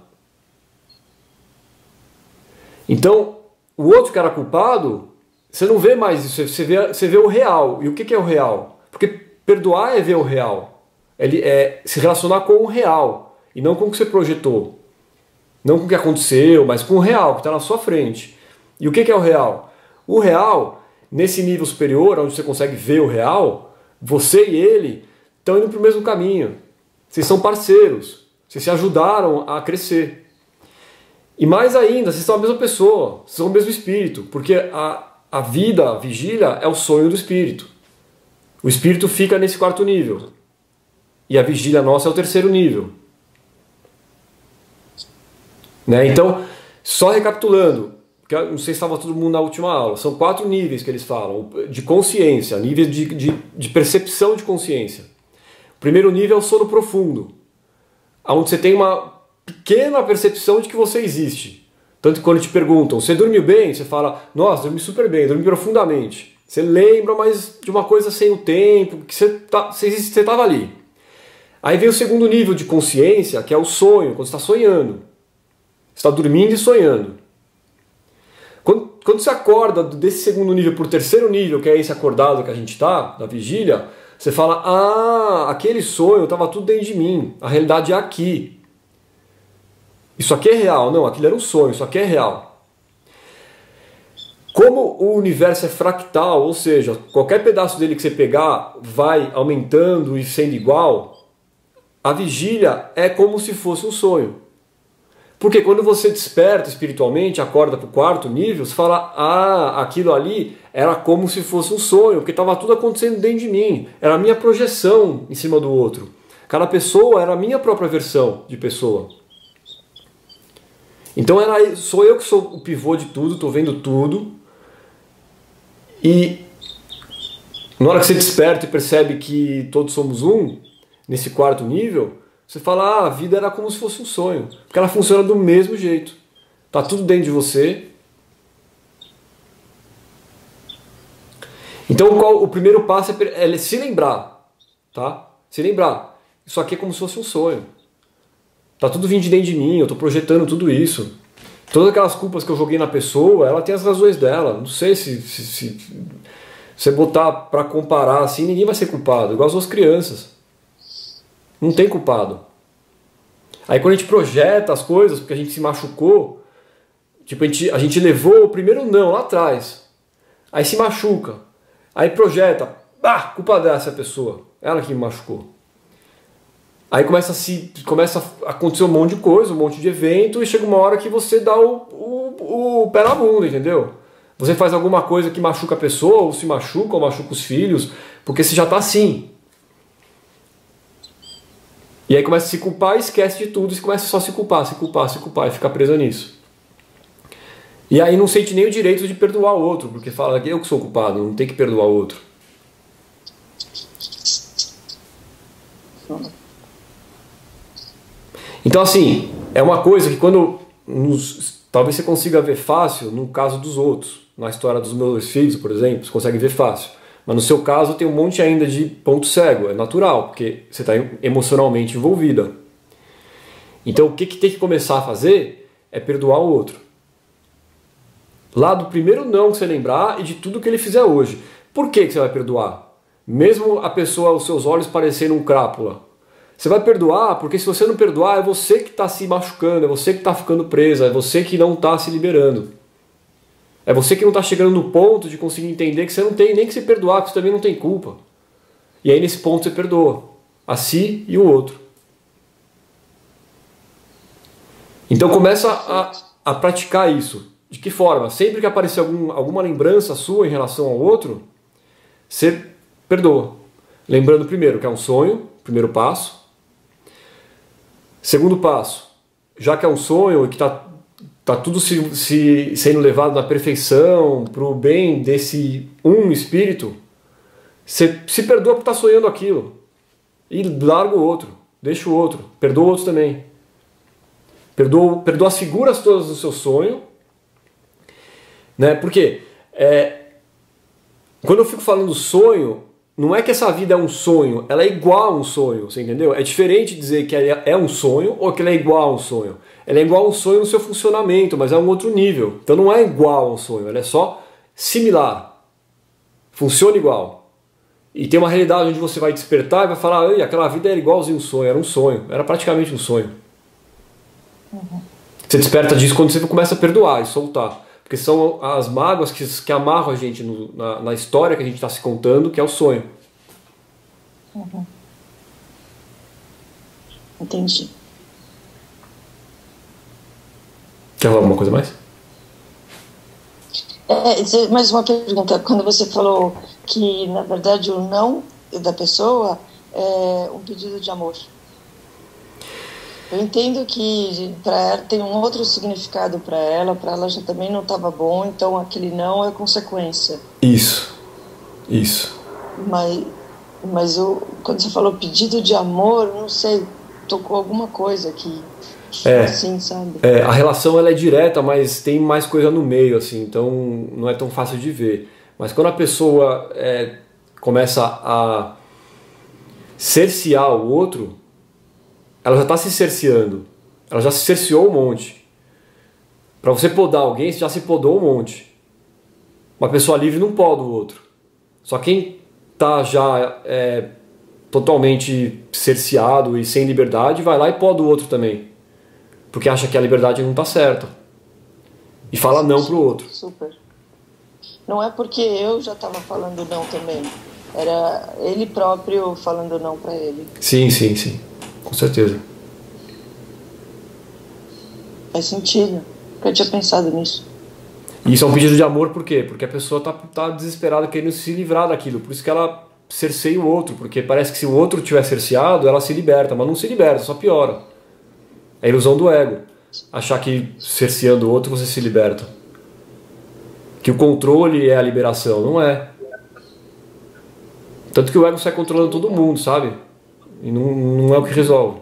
Então, o outro que era culpado, você não vê mais isso, você vê o real. E o que é o real? Porque perdoar é ver o real. É se relacionar com o real, e não com o que você projetou. Não com o que aconteceu, mas com o real, que está na sua frente. E o que é o real? O real, nesse nível superior, onde você consegue ver o real, você e ele estão indo para o mesmo caminho. Vocês são parceiros. Vocês se ajudaram a crescer. E mais ainda, vocês são a mesma pessoa. Vocês são o mesmo espírito. Porque a vida, a vigília, é o sonho do espírito. O espírito fica nesse quarto nível. E a vigília nossa é o terceiro nível. Né? Então, só recapitulando, porque eu não sei se estava todo mundo na última aula, são 4 níveis que eles falam, de consciência, níveis de percepção de consciência. O primeiro nível é o sono profundo, onde você tem uma pequena percepção de que você existe. Tanto que quando te perguntam, você dormiu bem? Você fala, nossa, dormi super bem, dormi profundamente. Você lembra, mas de uma coisa sem o tempo, que você estava ali. Aí vem o segundo nível de consciência, que é o sonho, quando você está sonhando. Você está dormindo e sonhando. Quando você acorda desse segundo nível para o terceiro nível, que é esse acordado que a gente está, da vigília, você fala, ah, aquele sonho estava tudo dentro de mim, a realidade é aqui. Isso aqui é real. Não, aquilo era um sonho, isso aqui é real. Como o universo é fractal, ou seja, qualquer pedaço dele que você pegar vai aumentando e sendo igual, a vigília é como se fosse um sonho. Porque quando você desperta espiritualmente, acorda para o quarto nível, você fala, ah, aquilo ali era como se fosse um sonho, porque estava tudo acontecendo dentro de mim. Era a minha projeção em cima do outro. Cada pessoa era a minha própria versão de pessoa. Então sou eu que sou o pivô de tudo, estou vendo tudo. E na hora que você desperta e percebe que todos somos um, nesse quarto nível, você fala, ah, a vida era como se fosse um sonho. Porque ela funciona do mesmo jeito. Está tudo dentro de você. Então o primeiro passo é se lembrar. Tá? Se lembrar. Isso aqui é como se fosse um sonho. Tá tudo vindo de dentro de mim, eu estou projetando tudo isso. Todas aquelas culpas que eu joguei na pessoa, ela tem as razões dela. Não sei se você botar para comparar assim, ninguém vai ser culpado. Igual as duas crianças. Não tem culpado. Aí quando a gente projeta as coisas, porque a gente se machucou, tipo, a gente levou o primeiro não lá atrás. Aí se machuca. Aí projeta, culpa dessa pessoa. Ela que me machucou. Aí começa a acontecer um monte de coisa, um monte de evento, e chega uma hora que você dá o pé na bunda, entendeu? Você faz alguma coisa que machuca a pessoa, ou se machuca, ou machuca os filhos, porque você já está assim. E aí começa a se culpar e esquece de tudo, e começa só a se culpar, e fica preso nisso. E aí não sente nem o direito de perdoar o outro, porque fala que eu que sou o culpado, não tem que perdoar o outro. Então assim, é uma coisa que talvez você consiga ver fácil no caso dos outros. Na história dos meus filhos, por exemplo, você consegue ver fácil. Mas no seu caso tem um monte ainda de ponto cego, é natural, porque você está emocionalmente envolvida. Então o que tem que começar a fazer é perdoar o outro. Lá do primeiro não que você lembrar e de tudo que ele fizer hoje. Por que você vai perdoar? Mesmo a pessoa aos seus olhos parecendo um crápula. Você vai perdoar porque se você não perdoar é você que está se machucando, é você que está ficando presa, é você que não está se liberando. É você que não está chegando no ponto de conseguir entender que você não tem nem que se perdoar, que você também não tem culpa. E aí nesse ponto você perdoa a si e o outro. Então começa a praticar isso. De que forma? Sempre que aparecer alguma lembrança sua em relação ao outro, você perdoa. Lembrando primeiro que é um sonho, primeiro passo. Segundo passo, já que é um sonho e que está tudo sendo levado na perfeição, para o bem desse um espírito, você se perdoa por estar sonhando aquilo. E larga o outro, deixa o outro, perdoa o outro também. Perdoa as figuras todas do seu sonho. Né? Porque quando eu fico falando sonho, não é que essa vida é um sonho, ela é igual a um sonho, você entendeu? É diferente dizer que ela é um sonho ou que ela é igual a um sonho. Ela é igual a um sonho no seu funcionamento, mas é um outro nível. Então não é igual a um sonho, ela é só similar. Funciona igual. E tem uma realidade onde você vai despertar e vai falar, ei, aquela vida era igualzinho um sonho, era um sonho, era praticamente um sonho. Uhum. Você desperta disso quando você começa a perdoar e soltar. Porque são as mágoas que amarram a gente na história que a gente está se contando, que é o sonho. Uhum. Entendi. Quer falar alguma coisa mais? Mais uma pergunta. Quando você falou que, na verdade, o não da pessoa é um pedido de amor. Eu entendo que para ela tem um outro significado para ela já também não estava bom, então aquele não é consequência. Isso. Mas quando você falou pedido de amor, não sei, tocou alguma coisa aqui. Assim, sabe? A relação ela é direta, mas tem mais coisa no meio, assim, então não é tão fácil de ver. Mas quando a pessoa começa a cercear o outro, ela já está se cerceando. Ela já se cerceou um monte. Para você podar alguém, você já se podou um monte. Uma pessoa livre não poda o outro. Só quem está já totalmente cerceado e sem liberdade vai lá e poda o outro também. Porque acha que a liberdade não está certa. E fala não pro outro. Super. Não é porque eu já estava falando não também. Era ele próprio falando não para ele. Sim. Com certeza. Faz sentido. Eu tinha pensado nisso. E isso é um pedido de amor por quê? Porque a pessoa tá desesperada querendo se livrar daquilo. Por isso que ela cerceia o outro. Porque parece que se o outro tiver cerceado, ela se liberta. Mas não se liberta, só piora. É a ilusão do ego. Achar que cerceando o outro você se liberta. Que o controle é a liberação. Não é. Tanto que o ego sai controlando todo mundo, sabe? E não é o que resolve.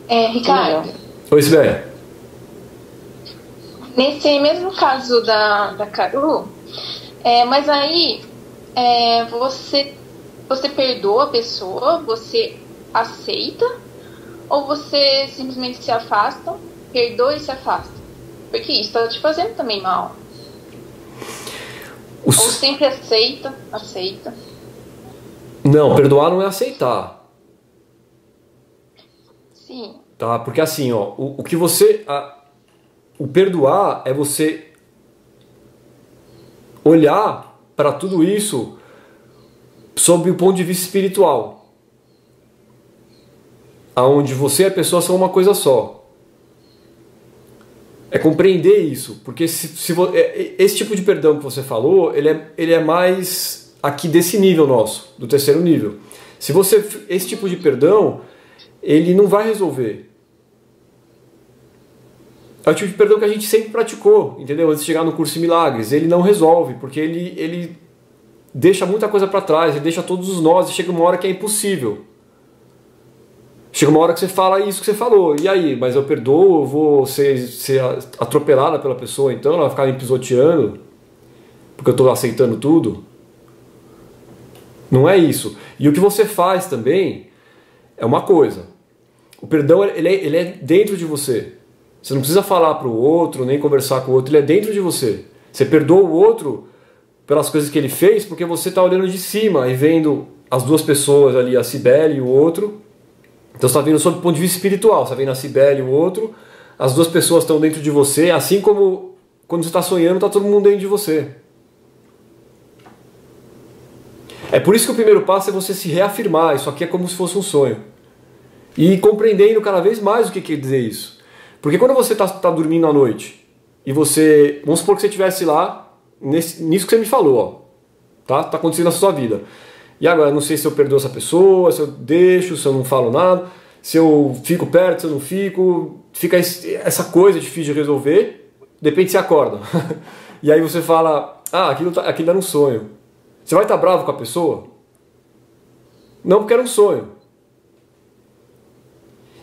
Ricardo. Oi, Sibéria. Nesse mesmo caso da Caru, mas aí você perdoa a pessoa, você aceita, ou você simplesmente se afasta, perdoa e se afasta? Porque isso está te fazendo também mal. Ou sempre aceita. Não, perdoar não é aceitar. Sim. Tá? Porque assim, ó, o que você... O perdoar é você olhar para tudo isso sob o ponto de vista espiritual. Aonde você e a pessoa são uma coisa só. É compreender isso. Porque esse tipo de perdão que você falou, ele é mais aqui desse nível nosso, do terceiro nível. Esse tipo de perdão, ele não vai resolver. É o tipo de perdão que a gente sempre praticou, entendeu? Antes de chegar no curso de milagres. Ele não resolve, porque ele deixa muita coisa para trás, ele deixa todos os nós, e chega uma hora que é impossível. Chega uma hora que você fala isso que você falou. E aí, mas eu perdoo, eu vou ser atropelada pela pessoa, então ela vai ficar me pisoteando, porque eu estou aceitando tudo? Não é isso. E o que você faz também é uma coisa. O perdão, ele é dentro de você. Você não precisa falar para o outro, nem conversar com o outro, ele é dentro de você. Você perdoa o outro pelas coisas que ele fez, porque você está olhando de cima e vendo as duas pessoas ali, a Cibele e o outro. Então você está vendo sob o ponto de vista espiritual, você está vendo a Cibele e o outro, as duas pessoas estão dentro de você, assim como quando você está sonhando, está todo mundo dentro de você. É por isso que o primeiro passo é você se reafirmar, isso aqui é como se fosse um sonho. E compreendendo cada vez mais o que quer dizer isso. Porque quando você está dormindo à noite, e você, vamos supor que você estivesse lá, nisso que você me falou, ó, tá acontecendo na sua vida. E agora, não sei se eu perdoo essa pessoa, se eu deixo, se eu não falo nada, se eu fico perto, se eu não fico, fica essa coisa difícil de resolver, de repente você acorda. E aí você fala, aquilo era um sonho. Você vai estar bravo com a pessoa? Não, porque era um sonho.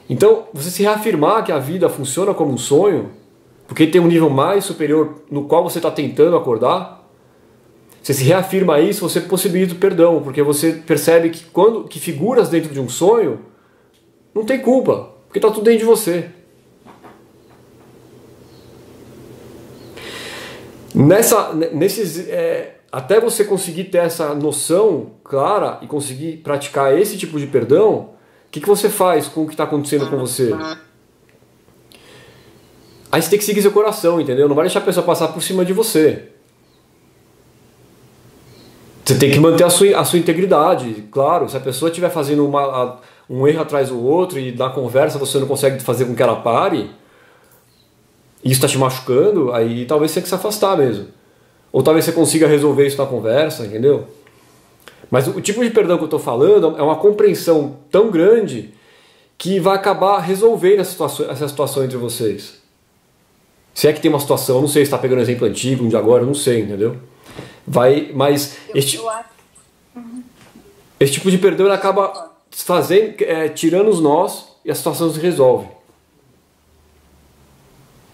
Então, você se reafirmar que a vida funciona como um sonho, porque tem um nível mais superior no qual você está tentando acordar, você se reafirma isso, você possibilita o perdão, porque você percebe que figuras dentro de um sonho não tem culpa, porque está tudo dentro de você. Até você conseguir ter essa noção clara e conseguir praticar esse tipo de perdão, o que você faz com o que está acontecendo com você? Aí você tem que seguir seu coração, entendeu? Não vai deixar a pessoa passar por cima de você. Você tem que manter a sua integridade, claro. Se a pessoa estiver fazendo um erro atrás do outro e na conversa você não consegue fazer com que ela pare, e isso está te machucando, aí talvez você tenha que se afastar mesmo. Ou talvez você consiga resolver isso na conversa, entendeu? Mas o tipo de perdão que eu estou falando é uma compreensão tão grande que vai acabar resolvendo essa situação entre vocês. Se é que tem uma situação, eu não sei se está pegando exemplo antigo, um de agora, eu não sei, entendeu? Mas esse tipo de perdão ele acaba tirando os nós e a situação se resolve.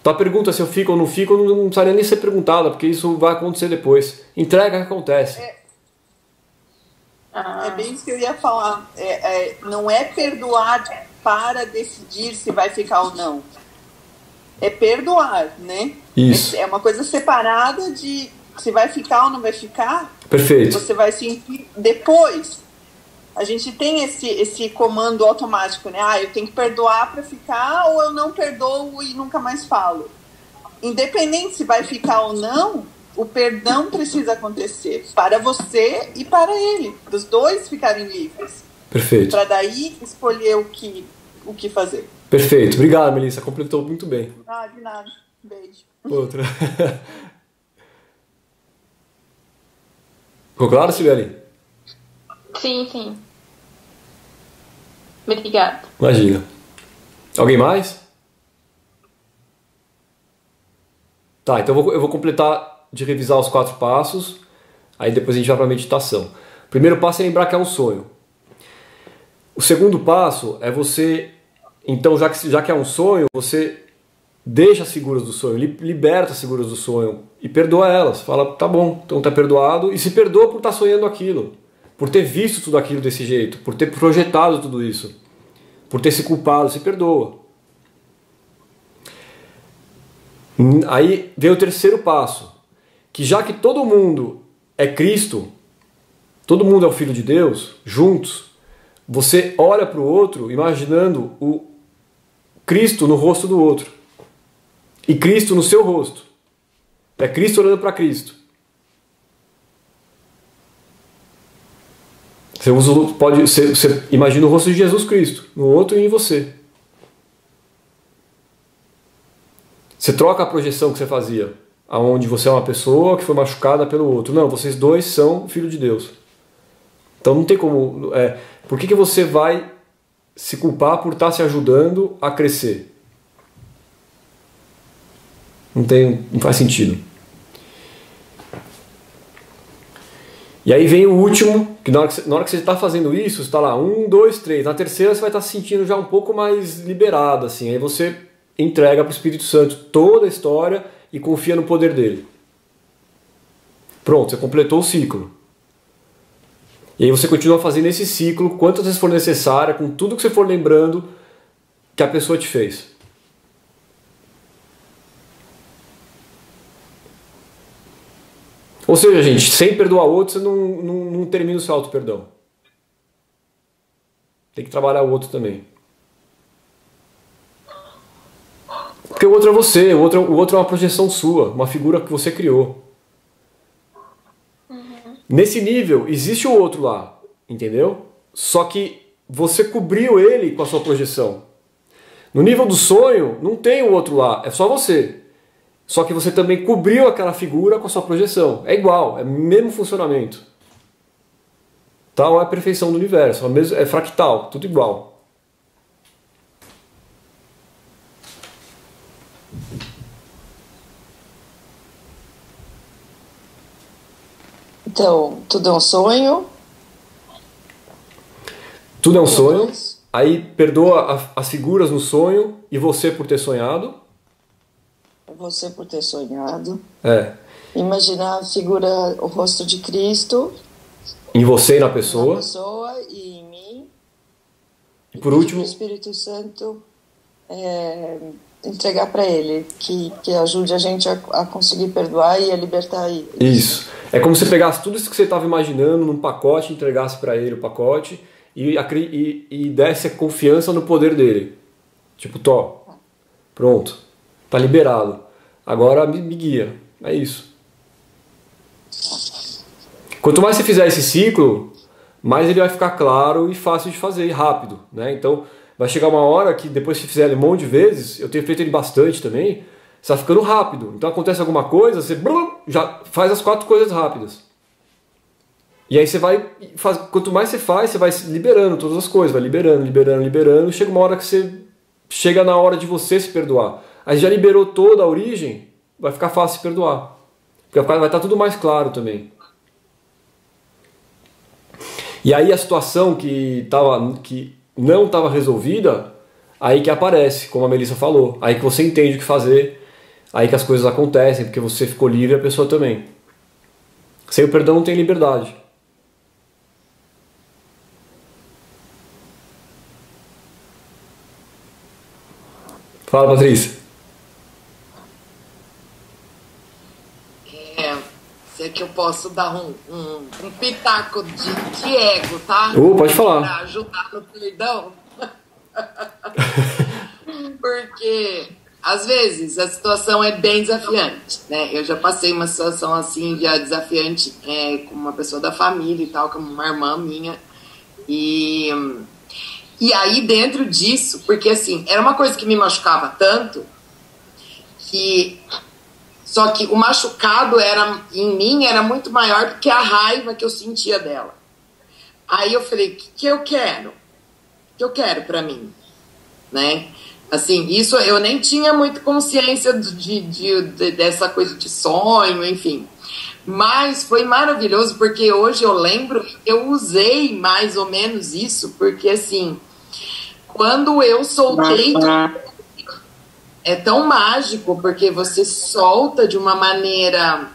Então a pergunta se eu fico ou não fico não precisaria nem ser perguntada, porque isso vai acontecer depois. Entrega que acontece. É bem isso que eu ia falar. Não é perdoar para decidir se vai ficar ou não. É perdoar, né? Isso. É uma coisa separada de se vai ficar ou não vai ficar. Perfeito. Você vai sentir depois. A gente tem esse comando automático, né? Eu tenho que perdoar para ficar, ou eu não perdoo e nunca mais falo. Independente se vai ficar ou não, o perdão precisa acontecer para você e para ele, dos dois ficarem livres. Perfeito. Para daí escolher o que fazer. Perfeito. Obrigado, Melissa. Completou muito bem. De nada. Beijo. Outra. Ficou claro, Sibeli? Sim, sim. Obrigada. Imagina. Alguém mais? Tá, então eu vou completar de revisar os 4 passos, aí depois a gente vai para a meditação. O primeiro passo é lembrar que é um sonho. O segundo passo é você, então já que é um sonho, você deixa as figuras do sonho, liberta as figuras do sonho e perdoa elas. Fala, tá bom, então tá perdoado, e se perdoa por estar sonhando aquilo, por ter visto tudo aquilo desse jeito, por ter projetado tudo isso, por ter se culpado, se perdoa. Aí vem o terceiro passo, que já que todo mundo é Cristo, todo mundo é o Filho de Deus, juntos, você olha para o outro imaginando o Cristo no rosto do outro e Cristo no seu rosto. É Cristo olhando para Cristo. Você imagina o rosto de Jesus Cristo no outro e em você. Você troca a projeção que você fazia, aonde você é uma pessoa que foi machucada pelo outro. Não, vocês dois são filho de Deus. Então não tem como... por que você vai se culpar por estar se ajudando a crescer? Não faz sentido. E aí vem o último, que na hora que você está fazendo isso, você está lá, 1, 2, 3. Na terceira você vai estar se sentindo já um pouco mais liberado, assim. Aí você entrega para o Espírito Santo toda a história e confia no poder dele. Pronto, você completou o ciclo. E aí você continua fazendo esse ciclo quantas vezes for necessária, com tudo que você for lembrando que a pessoa te fez. Ou seja, gente, sem perdoar outro, você não termina o seu auto-perdão. Tem que trabalhar o outro também. Porque o outro é você, o outro é uma projeção sua, uma figura que você criou. Nesse nível, existe o outro lá, entendeu? Só que você cobriu ele com a sua projeção. No nível do sonho, não tem o outro lá, é só você. Só que você também cobriu aquela figura com a sua projeção. É igual, é o mesmo funcionamento. Tal é a perfeição do universo, é fractal, tudo igual. Então, tudo é um sonho. Tudo é um sonho. Aí perdoa as figuras no sonho e você por ter sonhado. Você por ter sonhado. Imaginar a figura, o rosto de Cristo. Em você e na pessoa. Na pessoa e em mim. E por último, o Espírito Santo entregar para ele, que ajude a gente a conseguir perdoar e a libertar ele. Isso. É como se pegasse tudo isso que você estava imaginando num pacote, entregasse para ele o pacote e desse a confiança no poder dele. Tipo, pronto, tá liberado. Agora me guia. É isso. Quanto mais você fizer esse ciclo, mais ele vai ficar claro e fácil de fazer, e rápido, né? Então, vai chegar uma hora que depois que fizer ele um monte de vezes, eu tenho feito ele bastante também, você vai ficando rápido. Então acontece alguma coisa, você já faz as 4 coisas rápidas. E aí você vai, quanto mais você faz, você vai liberando todas as coisas, vai liberando, chega uma hora que você chega na hora de você se perdoar. Aí já liberou toda a origem, vai ficar fácil se perdoar. Porque vai estar tudo mais claro também. E aí a situação que não estava resolvida, aí que aparece, como a Melissa falou. Aí que você entende o que fazer, aí que as coisas acontecem, porque você ficou livre e a pessoa também. Sem o perdão não tem liberdade. Fala, Patrícia. Sei que eu posso dar um pitaco de ego, tá? Pode falar. Pra ajudar no perdão. Porque, às vezes, a situação é bem desafiante, né? Eu já passei uma situação assim, já desafiante com uma pessoa da família e tal, como uma irmã minha. E aí, dentro disso, porque assim, era uma coisa que me machucava tanto, só que o machucado em mim era muito maior do que a raiva que eu sentia dela. Aí eu falei, o que eu quero? O que eu quero pra mim? Né? Assim, isso eu nem tinha muita consciência dessa coisa de sonho, enfim. Mas foi maravilhoso, porque hoje eu lembro, eu usei mais ou menos isso, porque assim, quando eu soltei, é tão mágico, porque você solta de uma maneira,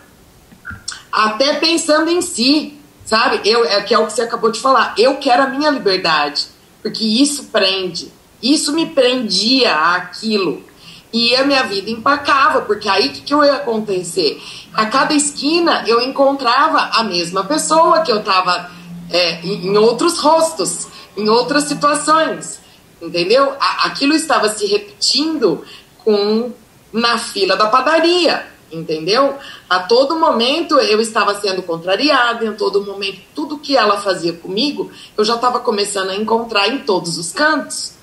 até pensando em si, sabe? Que é o que você acabou de falar, eu quero a minha liberdade, porque isso prende, isso me prendia àquilo. E a minha vida empacava, porque aí o que ia acontecer? A cada esquina eu encontrava a mesma pessoa que eu estava em outros rostos, em outras situações, entendeu? Aquilo estava se repetindo na fila da padaria, entendeu? A todo momento eu estava sendo contrariada, em todo momento tudo que ela fazia comigo, eu já estava começando a encontrar em todos os cantos.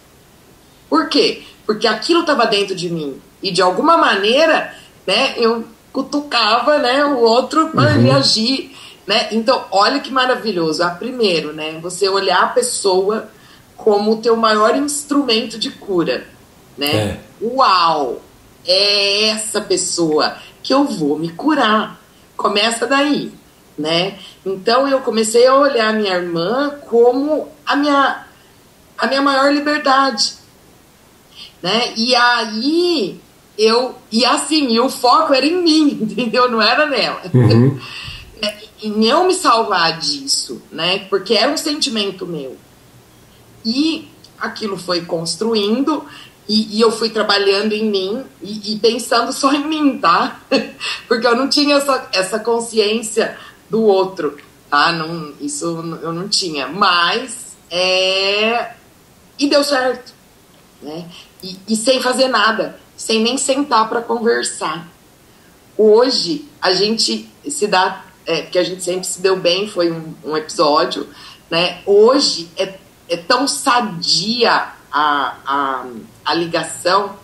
Por quê? Porque aquilo estava dentro de mim. E de alguma maneira, né, eu cutucava, né, o outro para reagir. Né? Então, olha que maravilhoso. Primeiro, né, você olhar a pessoa como o teu maior instrumento de cura. Né? Uau! É essa pessoa que eu vou me curar. Começa daí. Né? Então, eu comecei a olhar a minha irmã como a minha maior liberdade. Né? E aí e o foco era em mim, entendeu? Não era nela. Em eu me salvar disso, né? Porque era um sentimento meu. E aquilo foi construindo e eu fui trabalhando em mim e pensando só em mim, tá? Porque eu não tinha essa consciência do outro, tá? Isso eu não tinha. Mas e deu certo, né? E sem fazer nada, sem nem sentar para conversar. Hoje, a gente se dá, porque a gente sempre se deu bem, foi um episódio, né? Hoje é tão sadia a ligação,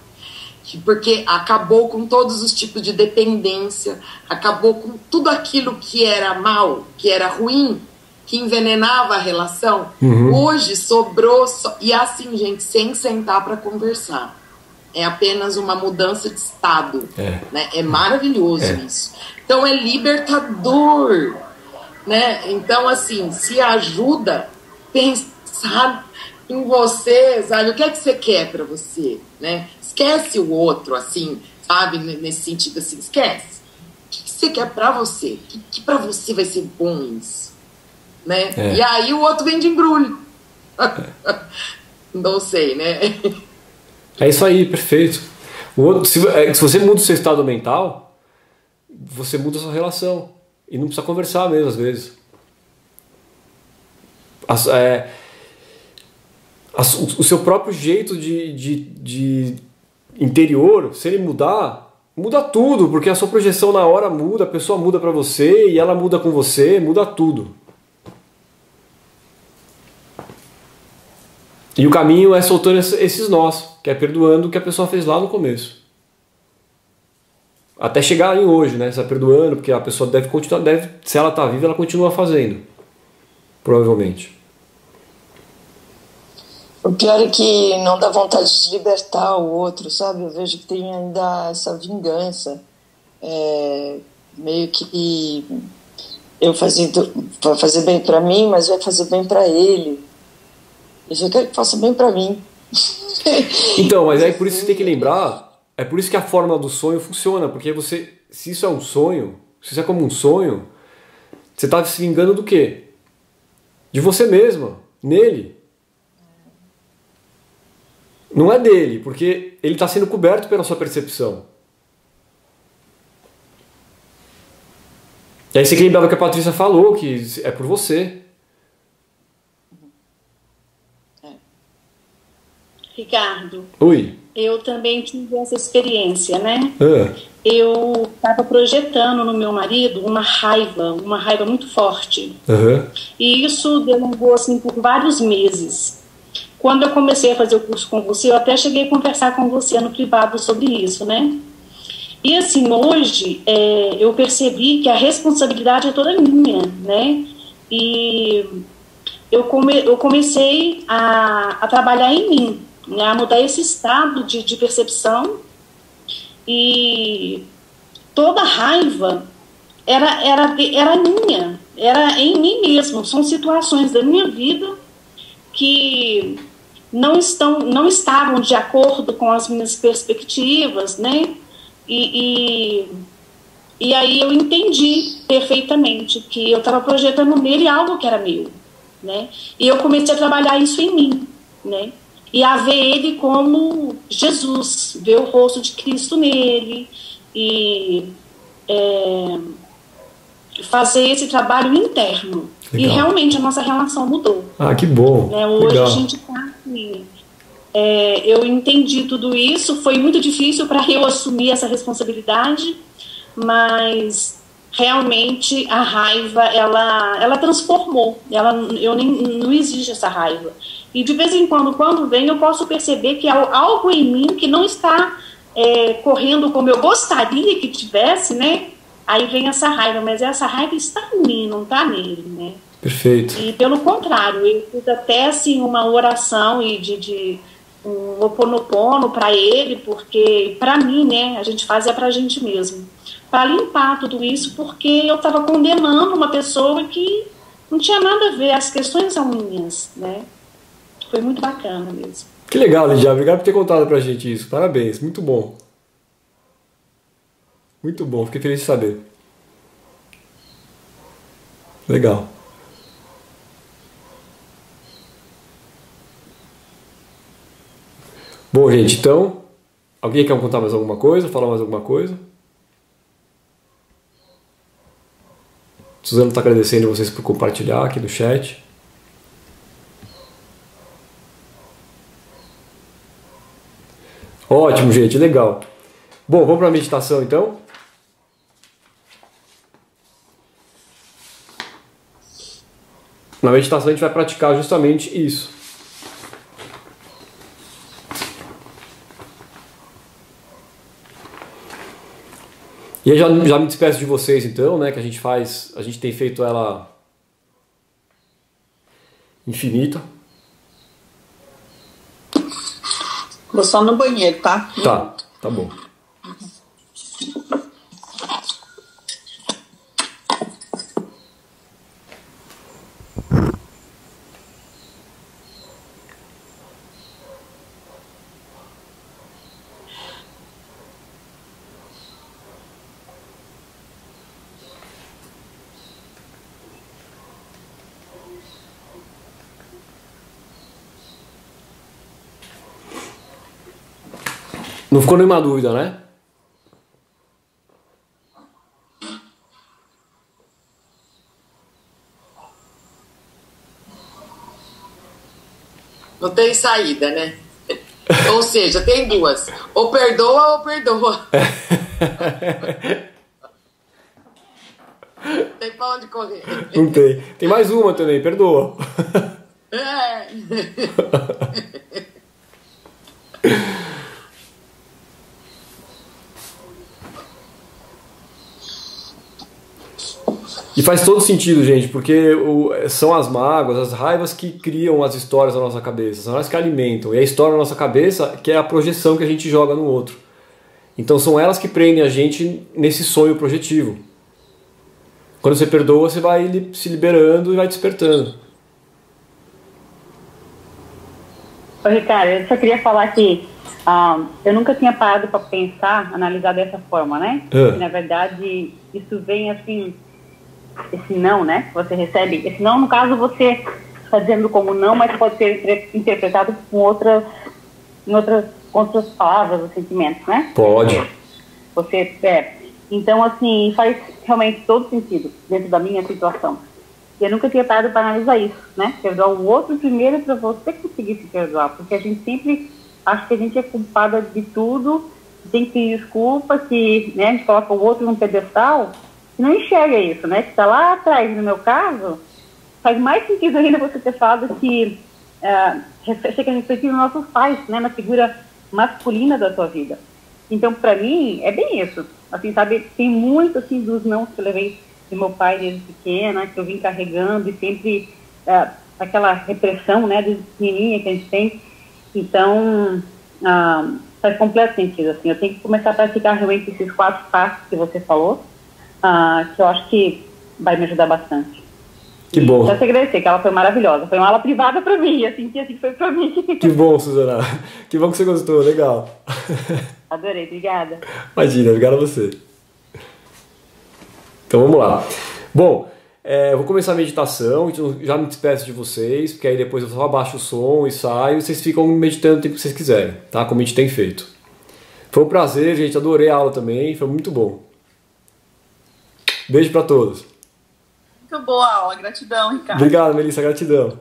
porque acabou com todos os tipos de dependência, acabou com tudo aquilo que era mal, que era ruim, que envenenava a relação. Hoje sobrou, e assim, gente, sem sentar para conversar. É apenas uma mudança de estado. Né? É maravilhoso isso. Então é libertador. Né? Então, assim, se ajuda pensar em você, sabe? O que é que você quer para você? Né? Esquece o outro, assim, sabe? Nesse sentido, assim, esquece. O que você quer para você? Que para você vai ser bom isso? Né? E aí o outro vem de embrulho. Não sei, né? É isso aí, perfeito. Se você muda o seu estado mental, você muda a sua relação. E não precisa conversar mesmo, às vezes. O seu próprio jeito de interior, se ele mudar, muda tudo, porque a sua projeção na hora muda, a pessoa muda pra você e ela muda com você, muda tudo. E o caminho é soltando esses nós, que é perdoando o que a pessoa fez lá no começo. Até chegar em hoje, né? Você tá perdoando, porque a pessoa deve continuar, se ela tá viva, ela continua fazendo. provavelmente. O pior é que não dá vontade de libertar o outro, sabe? Eu vejo que tem ainda essa vingança. Meio que eu vai fazer bem para mim, mas vai fazer bem para ele. Eu só quero que faça bem para mim. Então, mas aí por isso que você tem que lembrar, é por isso que a fórmula do sonho funciona, porque você, se isso é um sonho, se isso é como um sonho, você está se vingando do quê? De você mesma, nele. Não é dele, porque ele está sendo coberto pela sua percepção. E aí você tem que lembrar do que a Patrícia falou, que é por você. Ricardo, Oi. eu também tive essa experiência, né? Ah. Eu estava projetando no meu marido uma raiva muito forte. Uhum. E isso delongou assim por vários meses. Quando eu comecei a fazer o curso com você, eu até cheguei a conversar com você no privado sobre isso, né? E assim, hoje eu percebi que a responsabilidade é toda minha, né? E eu comecei a trabalhar em mim, né? A mudar esse estado de percepção. E toda raiva era minha, era em mim mesmo. São situações da minha vida que não estavam de acordo com as minhas perspectivas, né? E aí eu entendi perfeitamente que eu estava projetando nele algo que era meu, né? E eu comecei a trabalhar isso em mim, né? E a ver ele como Jesus, ver o rosto de Cristo nele e fazer esse trabalho interno. Legal. E realmente a nossa relação mudou. Ah, que bom. Né? Hoje legal. A gente está aqui. Eu entendi tudo isso, foi muito difícil para eu assumir essa responsabilidade, mas realmente a raiva, ela transformou, não existe essa raiva. E de vez em quando vem, eu posso perceber que há algo em mim que não está correndo como eu gostaria que tivesse, né? Aí vem essa raiva, mas essa raiva está em mim, não está nele, né? Perfeito. E pelo contrário, eu fiz até assim uma oração e de um oponopono para ele, porque para mim, né, a gente faz para a gente mesmo, para limpar tudo isso, porque eu estava condenando uma pessoa que não tinha nada a ver, as questões são minhas, né? Foi muito bacana mesmo. Que legal, Lidia, obrigado por ter contado pra gente isso, parabéns, muito bom. Muito bom, fiquei feliz de saber. Legal. Bom, gente, então, alguém quer contar mais alguma coisa, falar mais alguma coisa? Suzana está agradecendo vocês por compartilhar aqui no chat. Ótimo, gente, legal. Bom, vamos para a meditação então? Na meditação a gente vai praticar justamente isso. E aí já me despeço de vocês então, né, que a gente tem feito ela infinita. Vou só no banheiro, tá? Tá bom. Não ficou nenhuma dúvida, né? Não tem saída, né? Ou seja, tem duas. Ou perdoa ou perdoa. Tem pra onde correr. Não tem. Tem mais uma também, perdoa. E E faz todo sentido, gente, porque são as mágoas, as raivas que criam as histórias na nossa cabeça, são elas que alimentam. E a história na nossa cabeça que é a projeção que a gente joga no outro. Então são elas que prendem a gente nesse sonho projetivo. Quando você perdoa, você vai se liberando e vai despertando. Ô, Ricardo, eu só queria falar que eu nunca tinha parado para pensar, analisar dessa forma, né? Que, na verdade, isso vem assim, esse não, né? Que você recebe. Esse não, no caso, você está dizendo como não, mas pode ser interpretado com outras palavras ou sentimentos, né? Pode. Então, assim, faz realmente todo sentido dentro da minha situação. Eu nunca tinha parado para analisar isso, né? Perdoar o outro primeiro para você conseguir se perdoar, porque a gente sempre acha que a gente é culpada de tudo, tem que pedir desculpa, que, né, a gente coloca o outro num pedestal e não enxerga isso, né? Que está lá atrás, no meu caso, faz mais sentido ainda você ter falado que chega a refletir nos nossos pais, né? Na figura masculina da sua vida. Então, para mim, é bem isso. Assim, sabe, tem muito, assim, dos não que eu levei de meu pai desde pequena, que eu vim carregando e sempre aquela repressão, né, desde pequenininha que a gente tem. Então, faz completo sentido, assim. Eu tenho que começar a praticar realmente esses 4 passos que você falou, que eu acho que vai me ajudar bastante. Que bom. Só te agradecer, que ela foi maravilhosa. Foi uma aula privada para mim, assim foi para mim. Que bom, Suzana. Que bom que você gostou, legal. Adorei, obrigada. Imagina, obrigado a você. Então vamos lá. Bom, eu vou começar a meditação, então já me despeço de vocês, porque aí depois eu só abaixo o som e saio, e vocês ficam meditando o tempo que vocês quiserem, tá? Como a gente tem feito. Foi um prazer, gente, adorei a aula também, foi muito bom. Beijo pra todos. Muito boa a aula, gratidão, Ricardo. Obrigado, Melissa, gratidão.